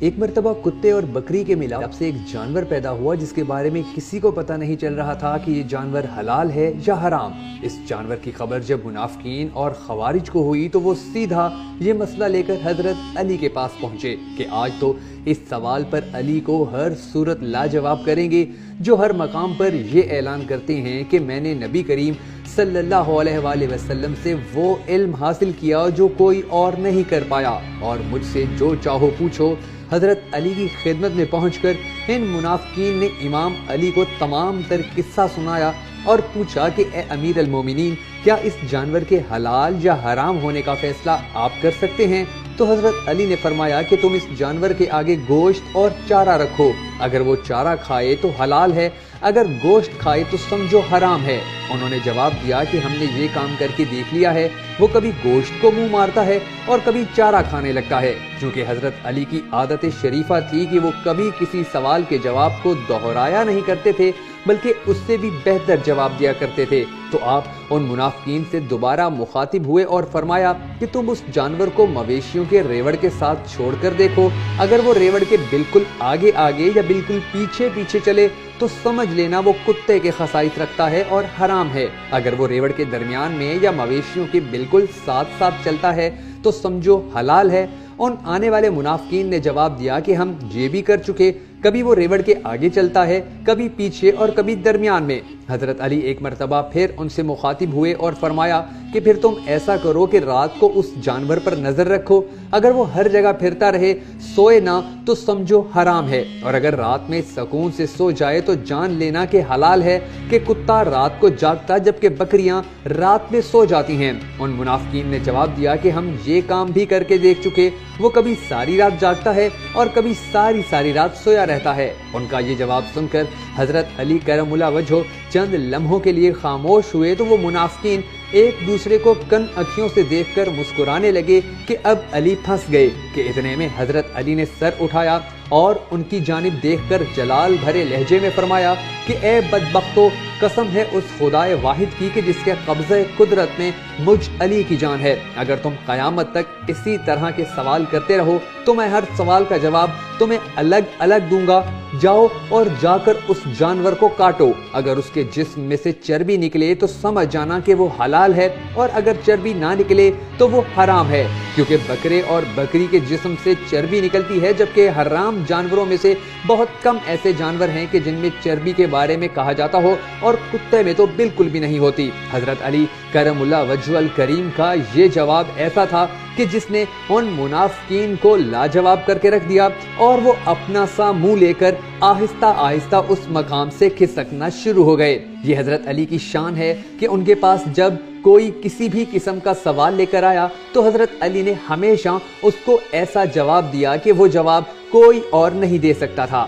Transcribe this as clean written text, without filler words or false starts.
ایک مرتبہ کتے اور بکری کے ملاپ سے ایک جانور پیدا ہوا جس کے بارے میں کسی کو پتہ نہیں چل رہا تھا کہ یہ جانور حلال ہے یا حرام۔ اس جانور کی خبر جب منافقین اور خوارج کو ہوئی تو وہ سیدھا یہ مسئلہ لے کر حضرت علی کے پاس پہنچے کہ آج تو اس سوال پر علی کو ہر صورت لاجواب کریں گے، جو ہر مقام پر یہ اعلان کرتے ہیں کہ میں نے نبی کریم صلی اللہ علیہ وآلہ وسلم سے وہ علم حاصل کیا جو کوئی اور نہیں کر پایا، اور مجھ سے جو چاہو پوچھو۔ حضرت علی کی خدمت میں پہنچ کر ان منافقین نے امام علی کو تمام تر قصہ سنایا اور پوچھا کہ اے امیر المومنین، کیا اس جانور کے حلال یا حرام ہونے کا فیصلہ آپ کر سکتے ہیں؟ تو حضرت علی نے فرمایا کہ تم اس جانور کے آگے گوشت اور چارہ رکھو، اگر وہ چارہ کھائے تو حلال ہے، اگر گوشت کھائے تو سمجھو حرام ہے۔ انہوں نے جواب دیا کہ ہم نے یہ کام کر کے دیکھ لیا ہے، وہ کبھی گوشت کو منہ مارتا ہے اور کبھی چارہ کھانے لگتا ہے۔ چونکہ حضرت علی کی عادت شریفہ تھی کہ وہ کبھی کسی سوال کے جواب کو دہرایا نہیں کرتے تھے بلکہ اس سے بھی بہتر جواب دیا کرتے تھے، تو آپ ان منافقین سے دوبارہ مخاطب ہوئے اور فرمایا کہ تم اس جانور کو مویشیوں کے ریوڑ کے ساتھ چھوڑ کر دیکھو، اگر وہ ریوڑ کے بالکل آگے آگے یا بالکل پیچھے پیچھے چلے تو سمجھ لینا وہ کتے کے خصائص رکھتا ہے اور حرام ہے، اگر وہ ریوڑ کے درمیان میں یا مویشیوں کے بالکل ساتھ ساتھ چلتا ہے تو سمجھو حلال ہے۔ ان آنے والے منافقین نے جواب دیا کہ ہم یہ بھی کر چکے، کبھی وہ ریوڑ کے آگے چلتا ہے، کبھی پیچھے اور کبھی درمیان میں۔ حضرت علی ایک مرتبہ پھر ان سے مخاطب ہوئے اور فرمایا کہ پھر تم ایسا کرو کہ رات کو اس جانور پر نظر رکھو، اگر وہ ہر جگہ پھرتا رہے، سوئے نہ، تو سمجھو حرام ہے، اور اگر رات میں سکون سے سو جائے تو جان لینا کہ حلال ہے، کہ کتا رات کو جاگتا جبکہ بکریاں رات میں سو جاتی ہیں۔ ان منافقین نے جواب دیا کہ ہم یہ کام بھی کر کے دیکھ چکے، وہ کبھی ساری رات جاگتا ہے اور کبھی ساری رات سویا رہتا ہے۔ ان کا یہ جواب سن کر حضرت علی کرم اللہ وجہہ چند لمحوں کے لیے خاموش ہوئے تو وہ منافقین ایک دوسرے کو کن اکھیوں سے دیکھ کر مسکرانے لگے کہ اب علی پھنس گئے، کہ اتنے میں حضرت علی نے سر اٹھایا اور ان کی جانب دیکھ کر جلال بھرے لہجے میں فرمایا کہ اے بدبختو، قسم ہے اس خدائے واحد کی کہ جس کے قبضہ قدرت میں مجھ علی کی جان ہے، اگر تم قیامت تک اسی طرح کے سوال کرتے رہو تو میں ہر سوال کا جواب تمہیں الگ الگ دوں گا۔ جاؤ اور جا کر اس جانور کو کاٹو، اگر اس کے جسم میں سے چربی نکلے تو سمجھ جانا کہ وہ حلال ہے، اور اگر چربی نہ نکلے تو وہ حرام ہے، کیونکہ بکرے اور بکری کے جسم سے چربی نکلتی ہے، جبکہ حرام جانوروں میں سے بہت کم ایسے جانور ہیں کہ جن میں چربی کے بارے میں کہا جاتا ہو، اور کتے میں تو بالکل بھی نہیں ہوتی۔ حضرت علی کرم اللہ وجہہ الکریم کا یہ جواب ایسا تھا کہ جس نے ان منافقین کو لاجواب کر کے رکھ دیا، اور وہ اپنا سا منہ لے کر آہستہ آہستہ اس مقام سے کھسکنا شروع ہو گئے۔ یہ حضرت علی کی شان ہے کہ ان کے پاس جب کوئی کسی بھی قسم کا سوال لے کر آیا تو حضرت علی نے ہمیشہ اس کو ایسا جواب دیا کہ وہ جواب کوئی اور نہیں دے سکتا تھا۔